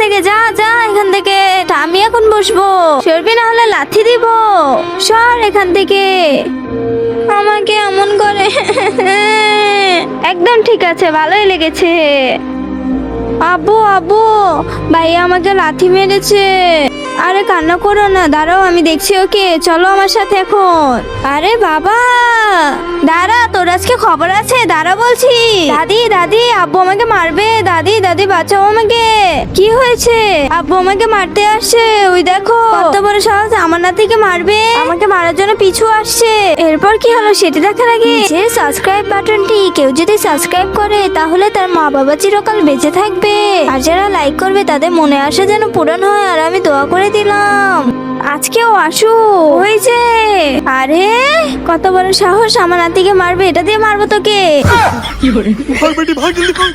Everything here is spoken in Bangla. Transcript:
থেকে, যা যা এখান থেকে। আমি এখন বসবো, সরবি না হলে লাথি দিব। সর এখান থেকে, আমাকে এমন করে। একদম ঠিক আছে, ভালোই লেগেছে। আব্বু আব্বু, ভাইয়া আমাকে লাথি মেরেছে। আরে কান্না করো না, দাঁড়াও আমি দেখছি ওকে। চলো আমার সাথে এখন। আরে বাবা দাঁড়া, তোর আজকে খবর আছে, দাঁড়া বলছি। দাদি দাদি, আব্বু আমাকে মারবে। দাদি দাদি বাঁচাও আমাকে। কি হয়েছে? আব্বু আমাকে মারতে আসছে, ওই দেখো কত বড় সাহস, আমার নাতিকে মারবে। আমাকে মারার জন্য পিছু আসছে। এরপর কি হলো সেটি দেখার আগে যে সাবস্ক্রাইব বাটনটি কেউ যদি সাবস্ক্রাইব করে তাহলে তার মা বাবা চিরকাল বেঁচে থাকবে। আর যারা লাইক করবে তাদের মনে আসা যেন পূরণ হয়। আর আমি দোয়া করে দিলাম আজকেও আসু হয়েছে। আরে কত বড় সাহস, আমার নাতিকে মারবে। এটা দিয়ে মারবো তোকে। भाग बेटी भाग जल्दी भाग।